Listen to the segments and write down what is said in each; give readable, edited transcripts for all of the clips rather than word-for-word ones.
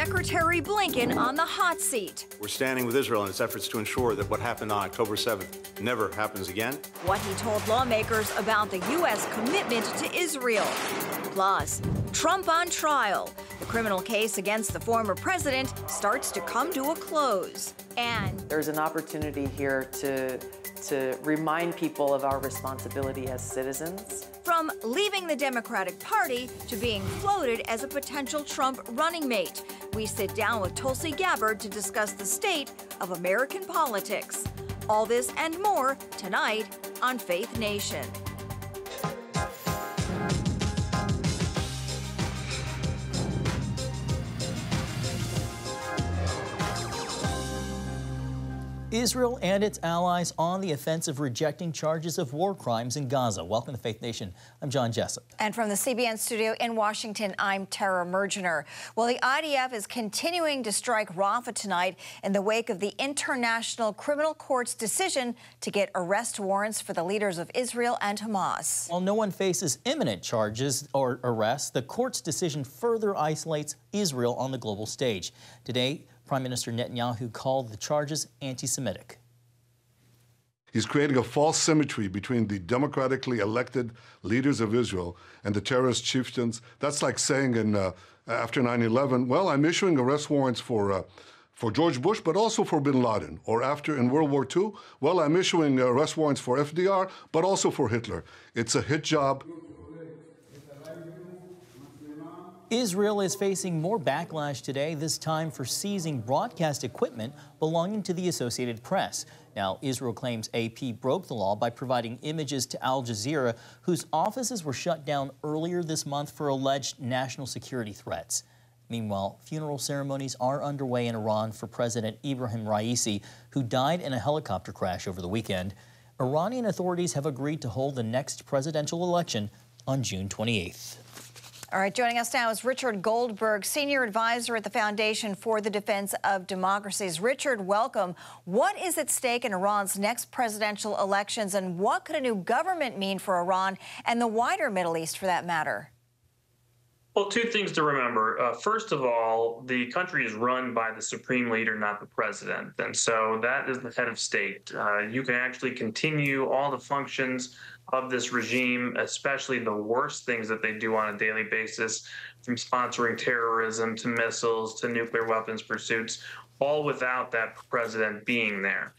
Secretary Blinken on the hot seat. We're standing with Israel in its efforts to ensure that what happened on October 7th never happens again. What he told lawmakers about the U.S. commitment to Israel. Plus, Trump on trial. The criminal case against the former president starts to come to a close. And there's an opportunity here to remind people of our responsibility as citizens. From leaving the Democratic Party to being floated as a potential Trump running mate, we sit down with Tulsi Gabbard to discuss the state of American politics. All this and more tonight on Faith Nation. Israel and its allies on the offensive, rejecting charges of war crimes in Gaza. Welcome to Faith Nation. I'm John Jessup. And from the CBN studio in Washington, I'm Tara Mergener. Well, the IDF is continuing to strike Rafah tonight in the wake of the International Criminal Court's decision to get arrest warrants for the leaders of Israel and Hamas. While no one faces imminent charges or arrests, the court's decision further isolates Israel on the global stage. Today, Prime Minister Netanyahu called the charges anti-Semitic. He's creating a false symmetry between the democratically elected leaders of Israel and the terrorist chieftains. That's like saying after 9/11, well, I'm issuing arrest warrants for George Bush, but also for bin Laden. Or after in World War II, well, I'm issuing arrest warrants for FDR, but also for Hitler. It's a hit job. Israel is facing more backlash today, this time for seizing broadcast equipment belonging to the Associated Press. Now, Israel claims AP broke the law by providing images to Al Jazeera, whose offices were shut down earlier this month for alleged national security threats. Meanwhile, funeral ceremonies are underway in Iran for President Ibrahim Raisi, who died in a helicopter crash over the weekend. Iranian authorities have agreed to hold the next presidential election on June 28th. All right, joining us now is Richard Goldberg, Senior Advisor at the Foundation for the Defense of Democracies. Richard, welcome. What is at stake in Iran's next presidential elections, and what could a new government mean for Iran and the wider Middle East, for that matter? Well, two things to remember. First of all, the country is run by the supreme leader, not the president. And so that is the head of state. You can actually continue all the functions of this regime, especially the worst things that they do on a daily basis, from sponsoring terrorism to missiles to nuclear weapons pursuits, all without that president being there.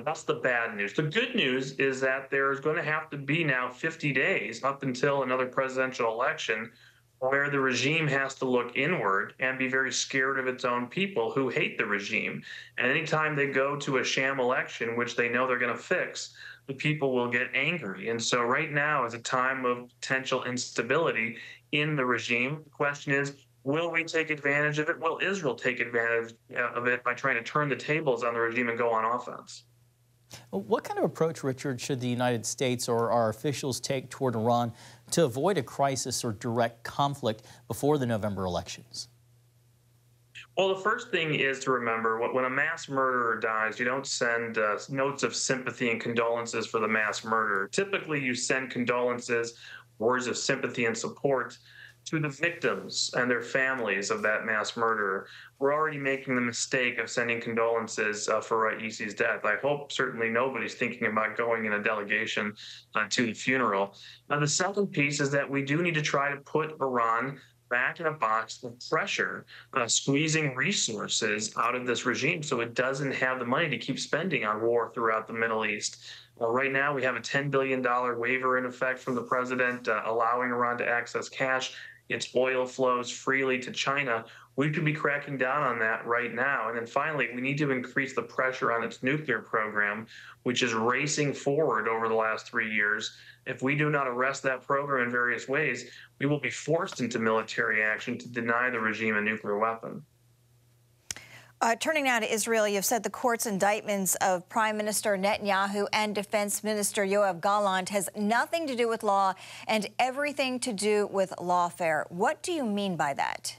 That's the bad news. The good news is that there's going to have to be now 50 days up until another presidential election where the regime has to look inward and be very scared of its own people who hate the regime. And anytime they go to a sham election, which they know they're going to fix, the people will get angry. And so right now is a time of potential instability in the regime. The question is, will we take advantage of it? Will Israel take advantage of it by trying to turn the tables on the regime and go on offense? What kind of approach, Richard, should the United States or our officials take toward Iran to avoid a crisis or direct conflict before the November elections? Well, the first thing is to remember, when a mass murderer dies, you don't send notes of sympathy and condolences for the mass murderer. Typically, you send condolences, words of sympathy and support to the victims and their families of that mass murderer. We're already making the mistake of sending condolences for Raisi's death. I hope certainly nobody's thinking about going in a delegation to the funeral. Now, the second piece is that we do need to try to put Iran back in a box of pressure, squeezing resources out of this regime so it doesn't have the money to keep spending on war throughout the Middle East. Right now, we have a $10 billion waiver in effect from the president, allowing Iran to access cash. Its oil flows freely to China. We could be cracking down on that right now. And then finally, we need to increase the pressure on its nuclear program, which is racing forward over the last 3 years. If we do not arrest that program in various ways, we will be forced into military action to deny the regime a nuclear weapon. Turning now to Israel, you've said the court's indictments of Prime Minister Netanyahu and Defense Minister Yoav Gallant has nothing to do with law and everything to do with lawfare. What do you mean by that?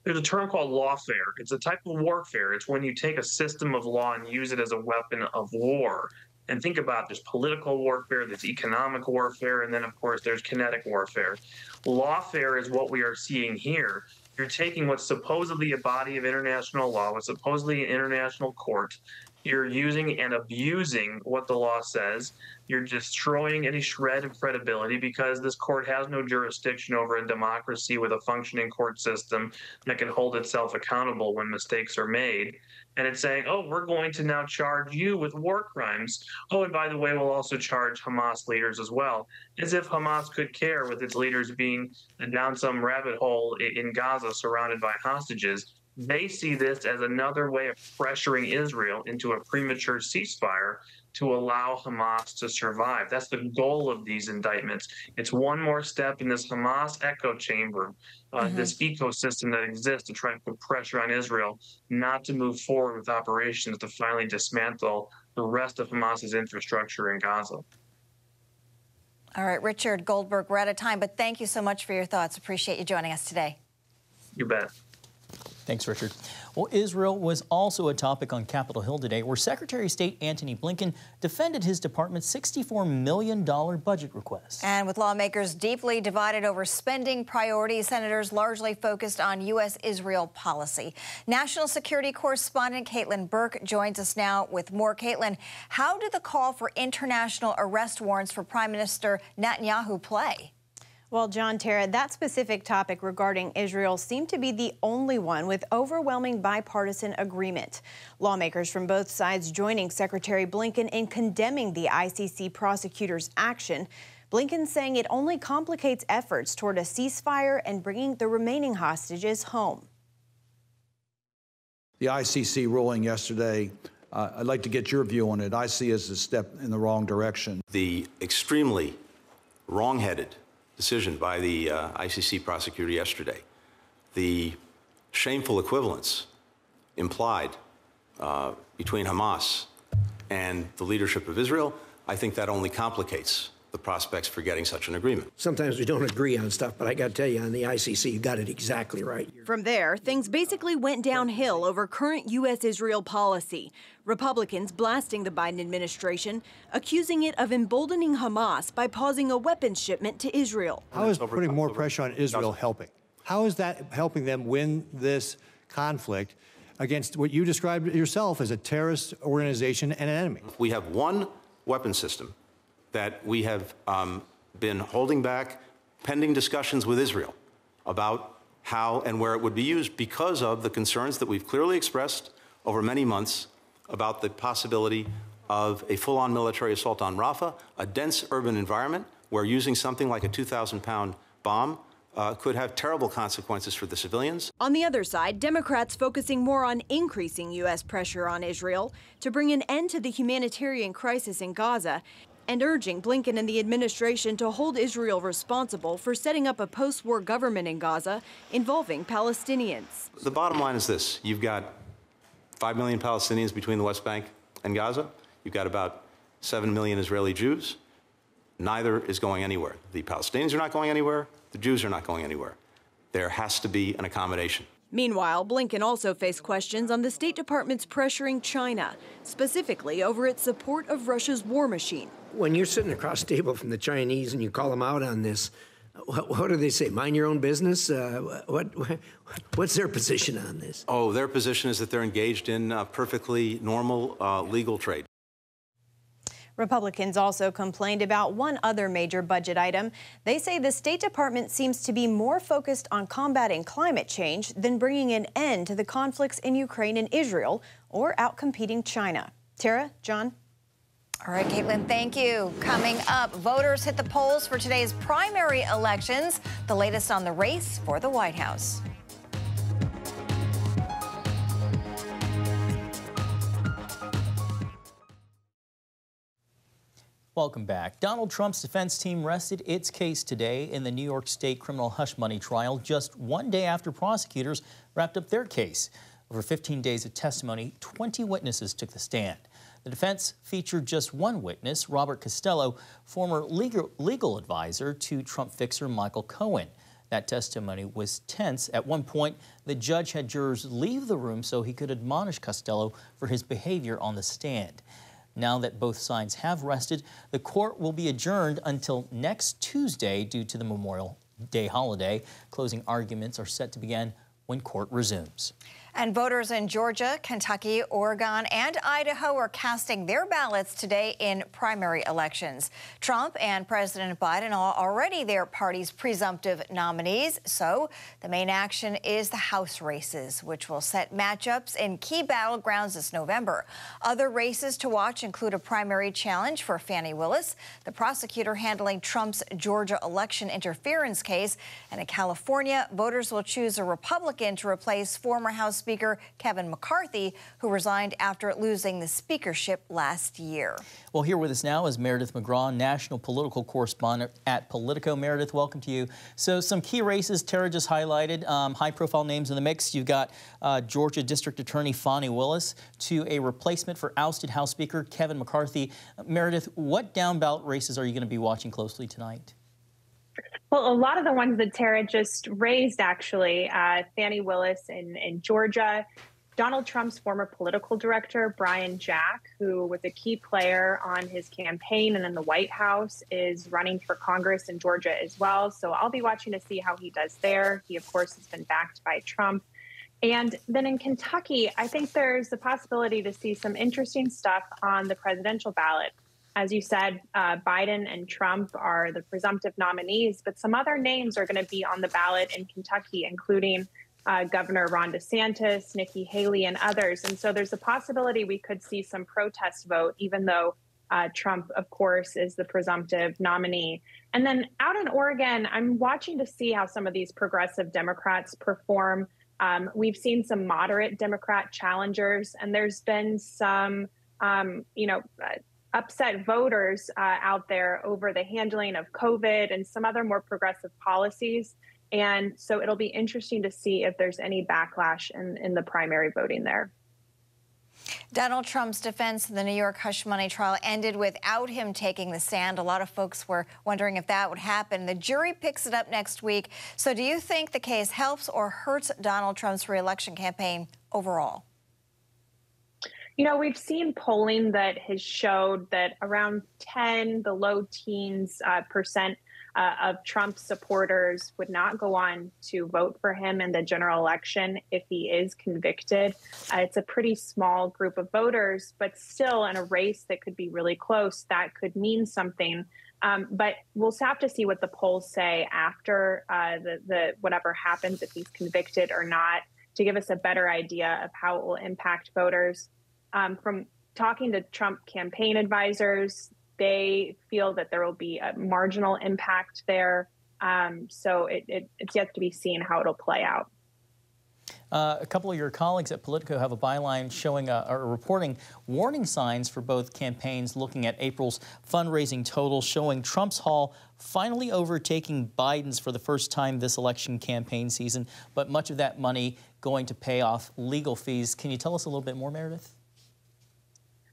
There's a term called lawfare. It's a type of warfare. It's when you take a system of law and use it as a weapon of war. And think about, there's political warfare, there's economic warfare, and then, of course, there's kinetic warfare. Lawfare is what we are seeing here. You're taking what's supposedly a body of international law, what's supposedly an international court. You're using and abusing what the law says. You're destroying any shred of credibility because this court has no jurisdiction over a democracy with a functioning court system that can hold itself accountable when mistakes are made. And it's saying, oh, we're going to now charge you with war crimes. Oh, and by the way, we'll also charge Hamas leaders as well, as if Hamas could care with its leaders being down some rabbit hole in Gaza surrounded by hostages. They see this as another way of pressuring Israel into a premature ceasefire to allow Hamas to survive. That's the goal of these indictments. It's one more step in this Hamas echo chamber, this ecosystem that exists to try to put pressure on Israel not to move forward with operations to finally dismantle the rest of Hamas's infrastructure in Gaza. All right, Richard Goldberg, we're out of time, but thank you so much for your thoughts. Appreciate you joining us today. You bet. Thanks, Richard. Well, Israel was also a topic on Capitol Hill today, where Secretary of State Antony Blinken defended his department's $64 million budget request. And with lawmakers deeply divided over spending priorities, senators largely focused on U.S.-Israel policy. National security correspondent Caitlin Burke joins us now with more. Caitlin, how did the call for international arrest warrants for Prime Minister Netanyahu play? Well, John, Tara, that specific topic regarding Israel seemed to be the only one with overwhelming bipartisan agreement. Lawmakers from both sides joining Secretary Blinken in condemning the ICC prosecutor's action. Blinken saying it only complicates efforts toward a ceasefire and bringing the remaining hostages home. The ICC ruling yesterday, I'd like to get your view on it. I see it as a step in the wrong direction. The extremely wrong-headed decision by the ICC prosecutor yesterday, the shameful equivalence implied between Hamas and the leadership of Israel, I think that only complicates the prospects for getting such an agreement. Sometimes we don't agree on stuff, but I got to tell you, on the ICC, you got it exactly right. From there, things basically went downhill over current U.S.-Israel policy. Republicans blasting the Biden administration, accusing it of emboldening Hamas by pausing a weapons shipment to Israel. How is putting more pressure on Israel helping? How is that helping them win this conflict against what you described yourself as a terrorist organization and an enemy? We have one weapon system that we have been holding back pending discussions with Israel about how and where it would be used because of the concerns that we've clearly expressed over many months about the possibility of a full-on military assault on Rafah, a dense urban environment where using something like a 2,000-pound bomb could have terrible consequences for the civilians. On the other side, Democrats focusing more on increasing U.S. pressure on Israel to bring an end to the humanitarian crisis in Gaza and urging Blinken and the administration to hold Israel responsible for setting up a post-war government in Gaza involving Palestinians. The bottom line is this. You've got 5 million Palestinians between the West Bank and Gaza. You've got about 7 million Israeli Jews. Neither is going anywhere. The Palestinians are not going anywhere. The Jews are not going anywhere. There has to be an accommodation. Meanwhile, Blinken also faced questions on the State Department's pressuring China, specifically over its support of Russia's war machine. When you're sitting across the table from the Chinese and you call them out on this, what do they say? Mind your own business? What's their position on this? Oh, their position is that they're engaged in perfectly normal legal trade. Republicans also complained about one other major budget item. They say the State Department seems to be more focused on combating climate change than bringing an end to the conflicts in Ukraine and Israel or outcompeting China. Tara, John? All right, Caitlin, thank you. Coming up, voters hit the polls for today's primary elections. The latest on the race for the White House. Welcome back. Donald Trump's defense team rested its case today in the New York State criminal hush money trial just one day after prosecutors wrapped up their case. Over 15 days of testimony, 20 witnesses took the stand. The defense featured just one witness, Robert Costello, former legal advisor to Trump fixer Michael Cohen. That testimony was tense. At one point, the judge had jurors leave the room so he could admonish Costello for his behavior on the stand. Now that both sides have rested, the court will be adjourned until next Tuesday due to the Memorial Day holiday. Closing arguments are set to begin when court resumes. And voters in Georgia, Kentucky, Oregon, and Idaho are casting their ballots today in primary elections. Trump and President Biden are already their party's presumptive nominees. So the main action is the House races, which will set matchups in key battlegrounds this November. Other races to watch include a primary challenge for Fani Willis, the prosecutor handling Trump's Georgia election interference case. And in California, voters will choose a Republican to replace former House Speaker Kevin McCarthy, who resigned after losing the speakership last year. Well, here with us now is Meredith McGraw, national political correspondent at Politico. Meredith, welcome to you. So some key races Tara just highlighted, high-profile names in the mix. You've got Georgia District Attorney Fani Willis to a replacement for ousted House Speaker Kevin McCarthy. Meredith, what down-ballot races are you going to be watching closely tonight? Well, a lot of the ones that Tara just raised, actually, Fani Willis in Georgia, Donald Trump's former political director, Brian Jack, who was a key player on his campaign and in the White House, is running for Congress in Georgia as well. So I'll be watching to see how he does there. He, of course, has been backed by Trump. And then in Kentucky, I think there's the possibility to see some interesting stuff on the presidential ballot. As you said, Biden and Trump are the presumptive nominees, but some other names are going to be on the ballot in Kentucky, including Governor Ron DeSantis, Nikki Haley, and others. And so there's a possibility we could see some protest vote, even though Trump, of course, is the presumptive nominee. And then out in Oregon, I'm watching to see how some of these progressive Democrats perform. We've seen some moderate Democrat challengers, and there's been some, upset voters out there over the handling of COVID and some other more progressive policies. And so it'll be interesting to see if there's any backlash in the primary voting there. Donald Trump's defense of the New York hush money trial ended without him taking the stand. A lot of folks were wondering if that would happen. The jury picks it up next week. So do you think the case helps or hurts Donald Trump's reelection campaign overall? You know, we've seen polling that has showed that around 10, the low teens percent of Trump supporters would not go on to vote for him in the general election if he is convicted. It's a pretty small group of voters, but still in a race that could be really close, that could mean something. But we'll have to see what the polls say after the whatever happens, if he's convicted or not, to give us a better idea of how it will impact voters. From talking to Trump campaign advisors, they feel that there will be a marginal impact there. So it's yet to be seen how it'll play out. A couple of your colleagues at Politico have a byline showing or reporting warning signs for both campaigns, looking at April's fundraising total, showing Trump's haul finally overtaking Biden's for the first time this election campaign season, but much of that money going to pay off legal fees. Can you tell us a little bit more, Meredith?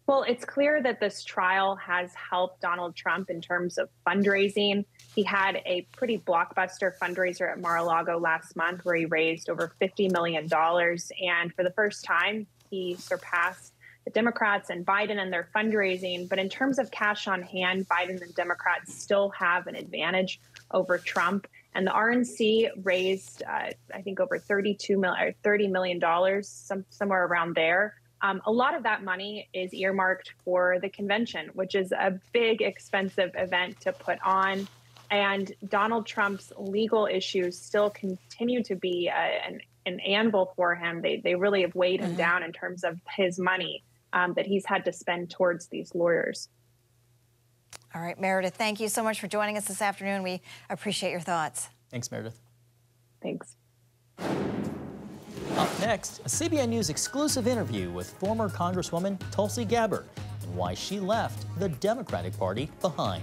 Well, it's clear that this trial has helped Donald Trump in terms of fundraising. He had a pretty blockbuster fundraiser at Mar-a-Lago last month where he raised over $50 million. And for the first time, he surpassed the Democrats and Biden in their fundraising. But in terms of cash on hand, Biden and Democrats still have an advantage over Trump. And the RNC raised, I think, over $30 million, somewhere around there. A lot of that money is earmarked for the convention, which is a big, expensive event to put on. And Donald Trump's legal issues still continue to be an anvil for him. They really have weighed him down in terms of his money that he's had to spend towards these lawyers. All right, Meredith, thank you so much for joining us this afternoon. We appreciate your thoughts. Thanks, Meredith. Thanks. Up next, a CBN News exclusive interview with former Congresswoman Tulsi Gabbard and why she left the Democratic Party behind.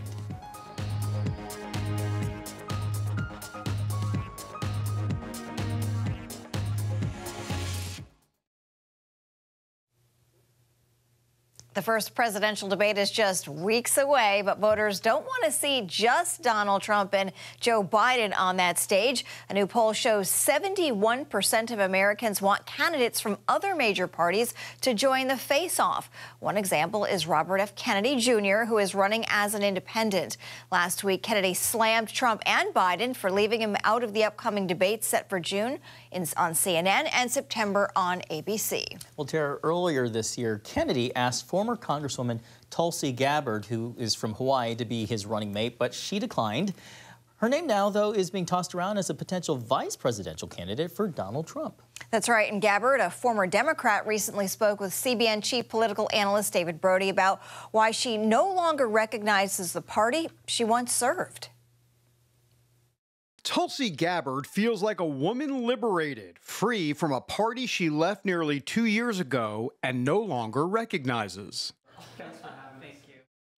The first presidential debate is just weeks away, but voters don't want to see just Donald Trump and Joe Biden on that stage. A new poll shows 71% of Americans want candidates from other major parties to join the face-off. One example is Robert F. Kennedy Jr., who is running as an independent. Last week, Kennedy slammed Trump and Biden for leaving him out of the upcoming debates set for June on CNN and September on ABC. Well, Tara, earlier this year, Kennedy asked former Congresswoman Tulsi Gabbard, who is from Hawaii, to be his running mate, but she declined. Her name now, though, is being tossed around as a potential vice presidential candidate for Donald Trump. That's right. And Gabbard, a former Democrat, recently spoke with CBN chief political analyst David Brody about why she no longer recognizes the party she once served. Tulsi Gabbard feels like a woman liberated, free from a party she left nearly 2 years ago and no longer recognizes.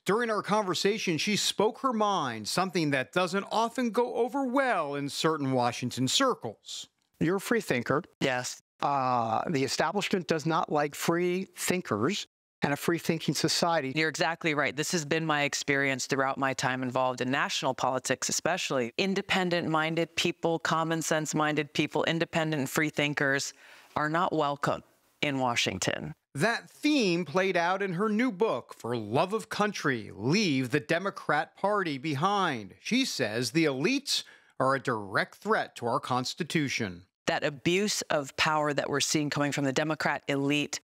During our conversation, she spoke her mind, something that doesn't often go over well in certain Washington circles. You're a free thinker. Yes. The establishment does not like free thinkers and a free-thinking society. You're exactly right. This has been my experience throughout my time involved in national politics, especially. Independent-minded people, common sense-minded people, independent and free thinkers are not welcome in Washington. That theme played out in her new book, For Love of Country, Leave the Democrat Party Behind. She says the elites are a direct threat to our Constitution. That abuse of power that we're seeing coming from the Democrat elite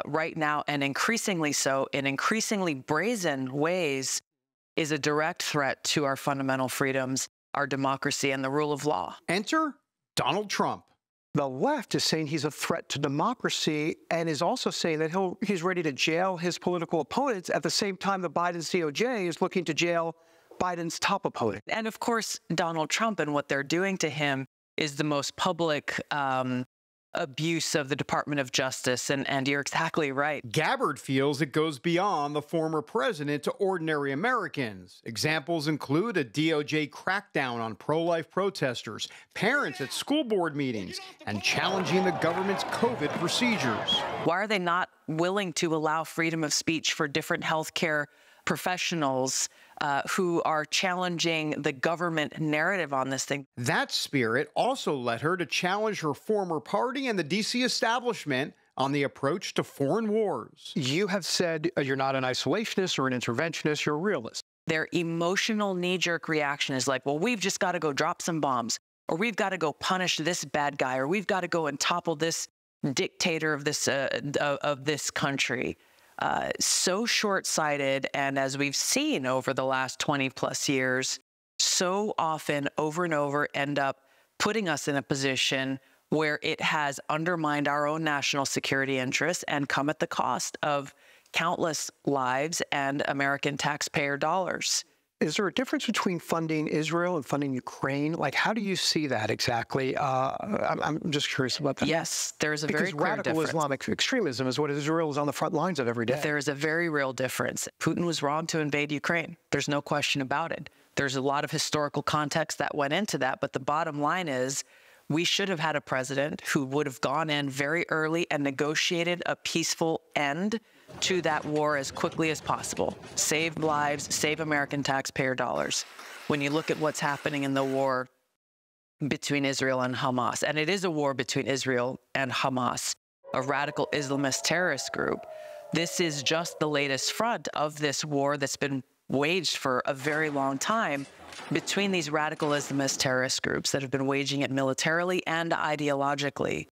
right now, and increasingly so in increasingly brazen ways, is a direct threat to our fundamental freedoms, our democracy, and the rule of law. Enter Donald Trump. The left is saying he's a threat to democracy and is also saying that he's ready to jail his political opponents at the same time the Biden's DOJ is looking to jail Biden's top opponent. And of course, Donald Trump and what they're doing to him is the most public abuse of the Department of Justice, and you're exactly right. Gabbard feels it goes beyond the former president to ordinary Americans. Examples include a DOJ crackdown on pro-life protesters, parents at school board meetings, and challenging the government's COVID procedures. Why are they not willing to allow freedom of speech for different healthcare professionals who are challenging the government narrative on this thing? That spirit also led her to challenge her former party and the D.C. establishment on the approach to foreign wars. You have said you're not an isolationist or an interventionist, you're a realist. Their emotional knee-jerk reaction is like, well, we've just got to go drop some bombs, or we've got to go punish this bad guy, or we've got to go and topple this dictator of this country. So short-sighted, and as we've seen over the last 20-plus years, so often over and over end up putting us in a position where it has undermined our own national security interests and come at the cost of countless lives and American taxpayer dollars. Is there a difference between funding Israel and funding Ukraine? Like, how do you see that exactly? I'm just curious about that. Yes, there is a very clear difference. Because radical Islamic extremism is what Israel is on the front lines of every day. There is a very real difference. Putin was wrong to invade Ukraine. There's no question about it. There's a lot of historical context that went into that, but the bottom line is we should have had a president who would have gone in very early and negotiated a peaceful end to that war as quickly as possible. Save lives, save American taxpayer dollars. When you look at what's happening in the war between Israel and Hamas, and it is a war between Israel and Hamas, a radical Islamist terrorist group, this is just the latest front of this war that's been waged for a very long time between these radical Islamist terrorist groups that have been waging it militarily and ideologically.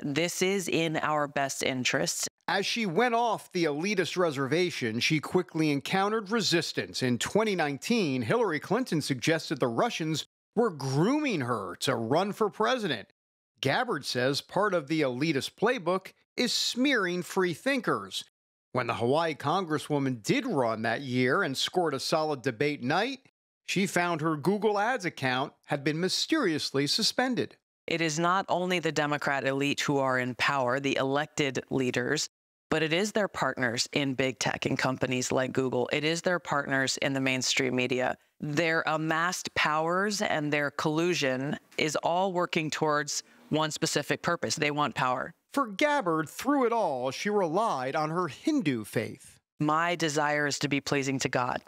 This is in our best interests. As she went off the elitist reservation, she quickly encountered resistance. In 2019, Hillary Clinton suggested the Russians were grooming her to run for president. Gabbard says part of the elitist playbook is smearing free thinkers. When the Hawaii Congresswoman did run that year and scored a solid debate night, she found her Google Ads account had been mysteriously suspended. It is not only the Democrat elite who are in power, the elected leaders, but it is their partners in big tech and companies like Google. It is their partners in the mainstream media. Their amassed powers and their collusion is all working towards one specific purpose. They want power. For Gabbard, through it all, she relied on her Hindu faith. My desire is to be pleasing to God,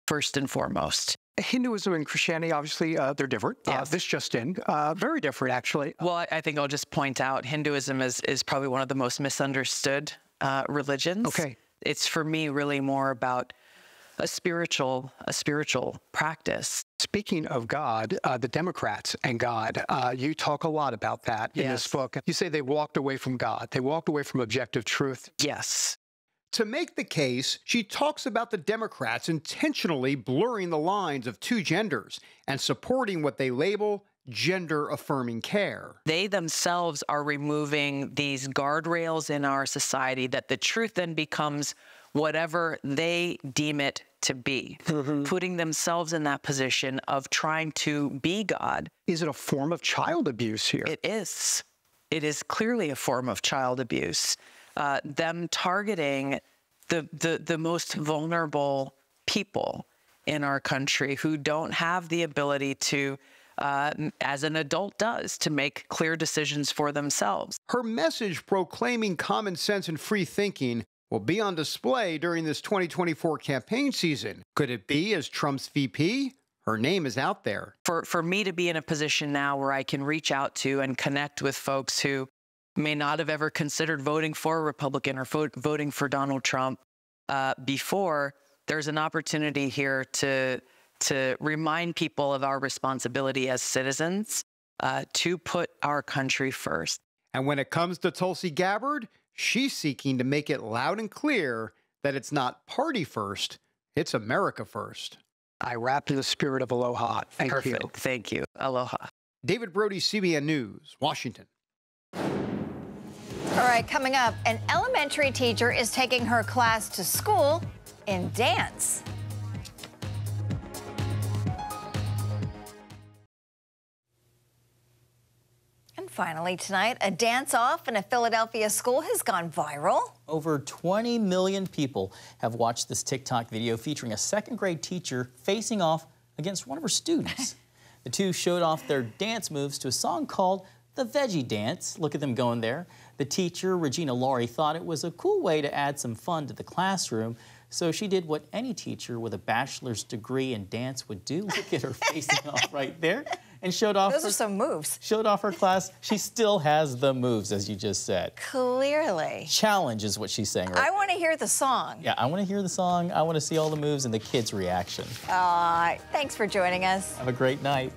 first and foremost. Hinduism and Christianity, obviously, they're different. Yes. This just in. Very different, actually. Well, I think I'll just point out Hinduism is probably one of the most misunderstood religions. Okay. It's, for me, really more about a spiritual practice. Speaking of God, the Democrats and God, you talk a lot about that in this book. You say they walked away from God. They walked away from objective truth. Yes. To make the case, she talks about the Democrats intentionally blurring the lines of two genders and supporting what they label gender-affirming care. They themselves are removing these guardrails in our society that the truth then becomes whatever they deem it to be, putting themselves in that position of trying to be God. Is it a form of child abuse here? It is. It is clearly a form of child abuse. Them targeting the most vulnerable people in our country who don't have the ability to, as an adult does, to make clear decisions for themselves. Her message proclaiming common sense and free thinking will be on display during this 2024 campaign season. Could it be as Trump's VP? Her name is out there. For me to be in a position now where I can reach out to and connect with folks who may not have ever considered voting for a Republican or voting for Donald Trump before, there's an opportunity here to remind people of our responsibility as citizens to put our country first. And when it comes to Tulsi Gabbard, she's seeking to make it loud and clear that it's not party first, it's America first. I wrapped in the spirit of aloha. Thank you. Perfect. Thank you. Aloha. David Brody, CBN News, Washington. All right, coming up, an elementary teacher is taking her class to school in dance. And finally tonight, a dance-off in a Philadelphia school has gone viral. Over 20 million people have watched this TikTok video featuring a second-grade teacher facing off against one of her students. The two showed off their dance moves to a song called The Veggie Dance. Look at them going there. The teacher, Regina Laurie, thought it was a cool way to add some fun to the classroom, so she did what any teacher with a bachelor's degree in dance would do. Look at her facing off right there. And showed off. Those are some moves. Showed off her class. She still has the moves, as you just said. Clearly. Challenge is what she's saying right I want to hear the song. Yeah, I want to hear the song. I want to see all the moves and the kids' reaction. Thanks for joining us. Have a great night.